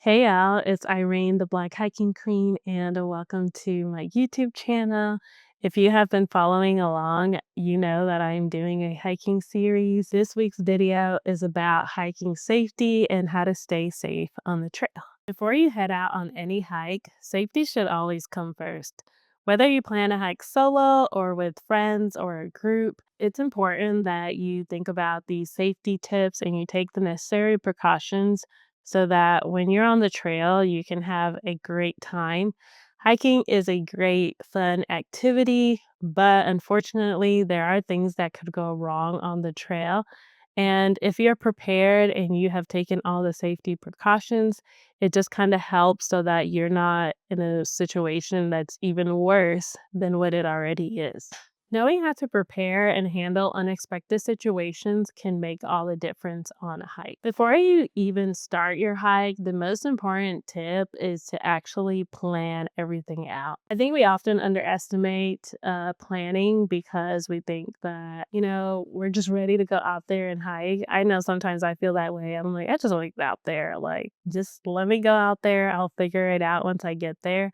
Hey Al, it's Irene, the Black Hiking Queen, and welcome to my YouTube channel. If you have been following along, you know that I'm doing a hiking series. This week's video is about hiking safety and how to stay safe on the trail. Before you head out on any hike, safety should always come first. Whether you plan to hike solo or with friends or a group, it's important that you think about these safety tips and you take the necessary precautions so that when you're on the trail, you can have a great time. Hiking is a great, fun activity, but unfortunately, there are things that could go wrong on the trail. And if you're prepared and you have taken all the safety precautions, it just kind of helps so that you're not in a situation that's even worse than what it already is. Knowing how to prepare and handle unexpected situations can make all the difference on a hike. Before you even start your hike, the most important tip is to actually plan everything out. I think we often underestimate planning because we think that, we're just ready to go out there and hike. I know sometimes I feel that way. I'm like, I just want to go out there. Like, just let me go out there. I'll figure it out once I get there.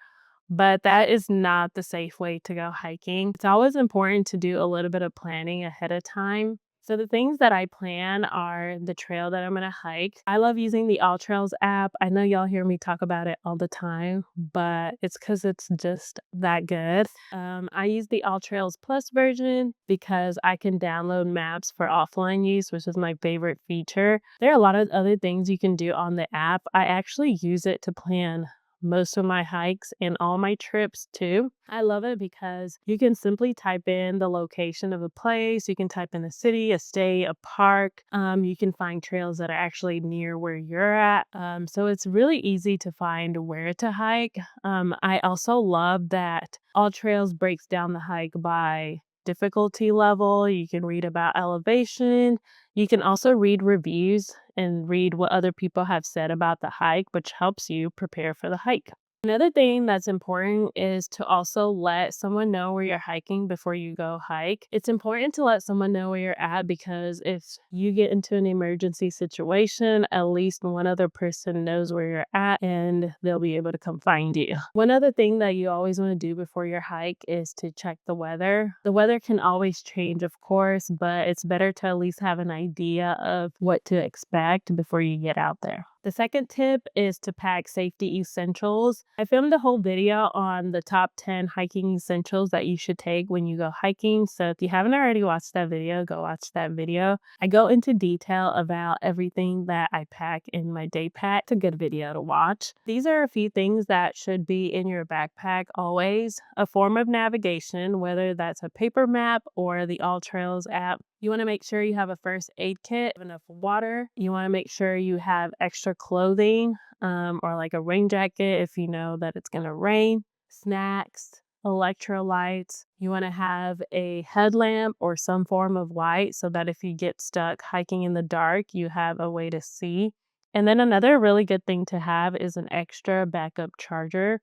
But that is not the safe way to go hiking. It's always important to do a little bit of planning ahead of time. So the things that I plan are the trail that I'm gonna hike. I love using the All Trails app. I know y'all hear me talk about it all the time, but it's because it's just that good. I use the All Trails Plus version because I can download maps for offline use, which is my favorite feature. There are a lot of other things you can do on the app. I actually use it to plan most of my hikes and all my trips too. I love it because you can simply type in the location of a place. You can type in a city, a state, a park. You can find trails that are actually near where you're at. So it's really easy to find where to hike. I also love that All Trails breaks down the hike by difficulty level. You can read about elevation. You can also read reviews and read what other people have said about the hike, which helps you prepare for the hike. Another thing that's important is to also let someone know where you're hiking before you go hike. It's important to let someone know where you're at because if you get into an emergency situation, at least one other person knows where you're at and they'll be able to come find you. One other thing that you always want to do before your hike is to check the weather. The weather can always change, of course, but it's better to at least have an idea of what to expect before you get out there. The second tip is to pack safety essentials. I filmed a whole video on the top 10 hiking essentials that you should take when you go hiking. So if you haven't already watched that video, go watch that video. I go into detail about everything that I pack in my day pack. It's a good video to watch. These are a few things that should be in your backpack always. A form of navigation, whether that's a paper map or the All Trails app. You want to make sure you have a first aid kit, enough water. You want to make sure you have extra clothing or like a rain jacket if you know that it's going to rain, snacks, electrolytes. You want to have a headlamp or some form of light so that if you get stuck hiking in the dark, you have a way to see. And then another really good thing to have is an extra backup charger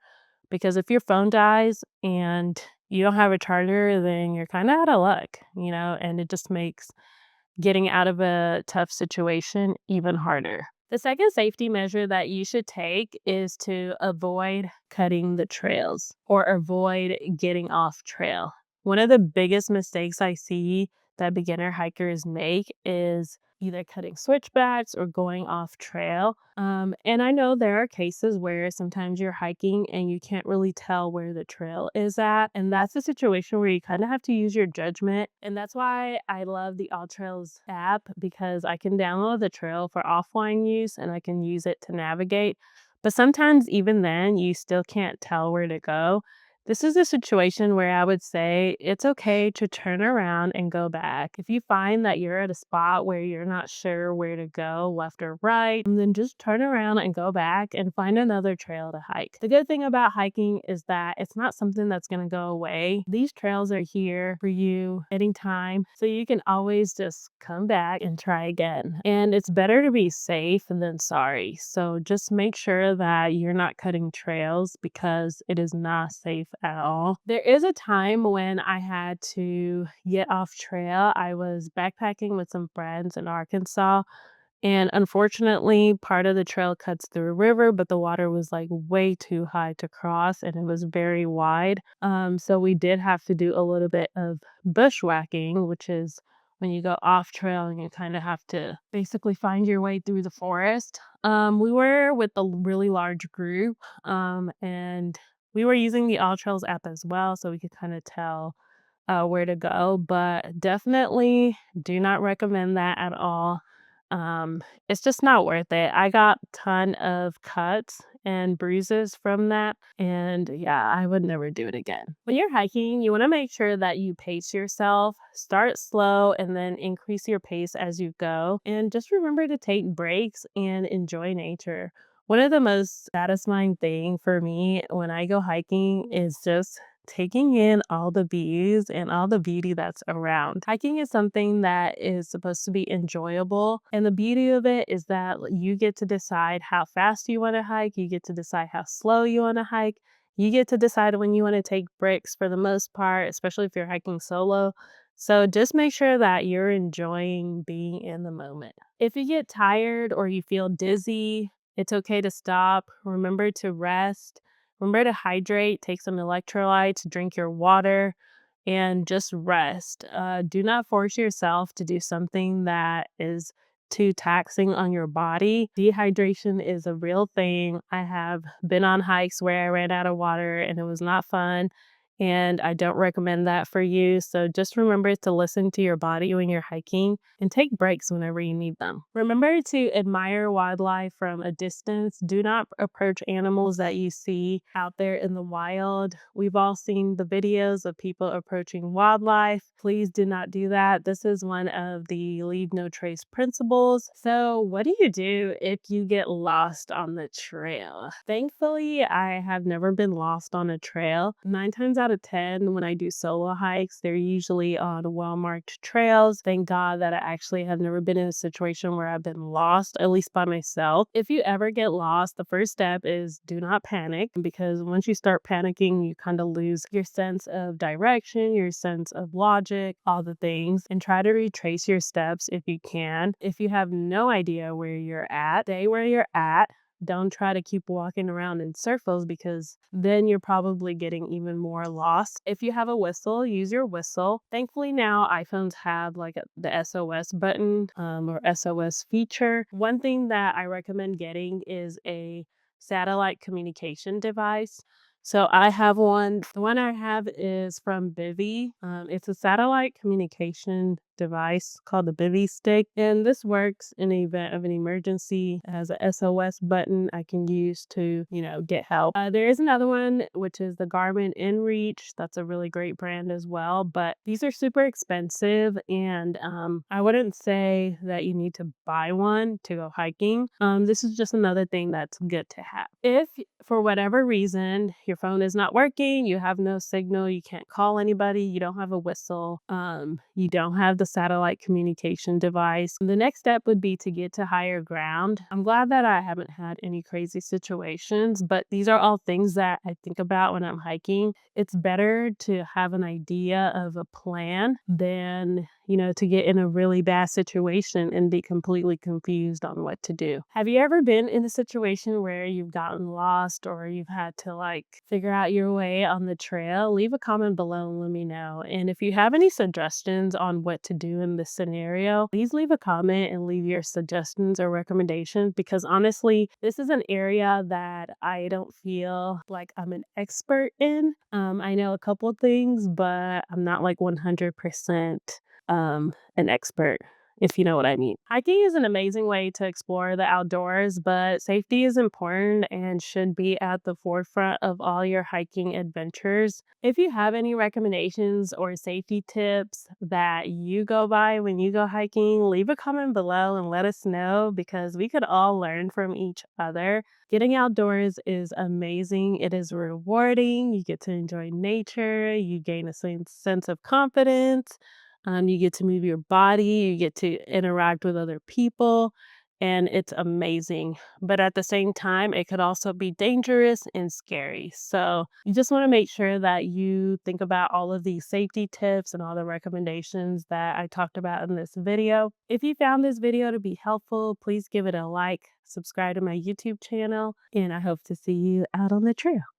because if your phone dies and you don't have a charger, then you're kind of out of luck, and it just makes getting out of a tough situation even harder. The second safety measure that you should take is to avoid cutting the trails or avoid getting off trail. One of the biggest mistakes I see that beginner hikers make is either cutting switchbacks or going off trail. And I know there are cases where sometimes you're hiking and you can't really tell where the trail is at. And that's a situation where you kind of have to use your judgment. And that's why I love the All Trails app because I can download the trail for offline use and I can use it to navigate. But sometimes, even then, you still can't tell where to go. This is a situation where I would say it's okay to turn around and go back. If you find that you're at a spot where you're not sure where to go, left or right, then just turn around and go back and find another trail to hike. The good thing about hiking is that it's not something that's going to go away. These trails are here for you anytime, so you can always just come back and try again. And it's better to be safe than sorry. So just make sure that you're not cutting trails because it is not safe at all. There is a time when I had to get off trail. I was backpacking with some friends in Arkansas And unfortunately, part of the trail cuts through a river, but the water was like way too high to cross and it was very wide. So we did have to do a little bit of bushwhacking, which is when you go off trail and you kind of have to basically find your way through the forest. We were with a really large group, and we were using the All Trails app as well, so we could kind of tell where to go, but definitely do not recommend that at all. It's just not worth it. I got ton of cuts and bruises from that, and yeah, I would never do it again. When you're hiking, you want to make sure that you pace yourself. Start slow and then increase your pace as you go, and just remember to take breaks and enjoy nature. One of the most satisfying thing for me when I go hiking is just taking in all the views and all the beauty that's around. Hiking is something that is supposed to be enjoyable, and the beauty of it is that you get to decide how fast you want to hike, you get to decide how slow you want to hike, you get to decide when you want to take breaks for the most part, especially if you're hiking solo. So just make sure that you're enjoying being in the moment. If you get tired or you feel dizzy, it's okay to stop. Remember to rest. Remember to hydrate, take some electrolytes, drink your water, and just rest. Do not force yourself to do something that is too taxing on your body. Dehydration is a real thing. I have been on hikes where I ran out of water and it was not fun. And I don't recommend that for you. So just remember to listen to your body when you're hiking and take breaks whenever you need them. Remember to admire wildlife from a distance. Do not approach animals that you see out there in the wild. We've all seen the videos of people approaching wildlife. Please do not do that. This is one of the leave no trace principles. So, what do you do if you get lost on the trail? Thankfully, I have never been lost on a trail. 9 times out of 10, when I do solo hikes, they're usually on well marked trails. Thank God that I actually have never been in a situation where I've been lost, at least by myself. If you ever get lost, the first step is do not panic, because once you start panicking, you kind of lose your sense of direction, your sense of logic, all the things, and try to retrace your steps if you can. If you have no idea where you're at, stay where you're at. Don't try to keep walking around in circles, because then you're probably getting even more lost. If you have a whistle, use your whistle. Thankfully now iPhones have like the SOS button, or SOS feature. One thing that I recommend getting is a satellite communication device. So I have one. The one I have is from Bivy. It's a satellite communication device called the Bivy Stick, and this works in the event of an emergency. It has a SOS button I can use to, get help. There is another one, which is the Garmin InReach. That's a really great brand as well, but these are super expensive, and I wouldn't say that you need to buy one to go hiking. This is just another thing that's good to have. If for whatever reason your phone is not working, you have no signal, you can't call anybody, you don't have a whistle, you don't have the satellite communication device, the next step would be to get to higher ground. I'm glad that I haven't had any crazy situations, but these are all things that I think about when I'm hiking. It's better to have an idea of a plan than, to get in a really bad situation and be completely confused on what to do. Have you ever been in a situation where you've gotten lost or you've had to figure out your way on the trail? Leave a comment below and let me know. And if you have any suggestions on what to do in this scenario, please leave a comment and leave your suggestions or recommendations, because honestly, this is an area that I don't feel like I'm an expert in. I know a couple of things, but I'm not like 100% an expert, if you know what I mean. Hiking is an amazing way to explore the outdoors, but safety is important and should be at the forefront of all your hiking adventures. If you have any recommendations or safety tips that you go by when you go hiking, leave a comment below and let us know, because we could all learn from each other. Getting outdoors is amazing. It is rewarding. You get to enjoy nature. You gain a sense of confidence. You get to move your body, you get to interact with other people, and it's amazing. But at the same time, it could also be dangerous and scary. So you just want to make sure that you think about all of these safety tips and all the recommendations that I talked about in this video. If you found this video to be helpful, please give it a like, subscribe to my YouTube channel, and I hope to see you out on the trail.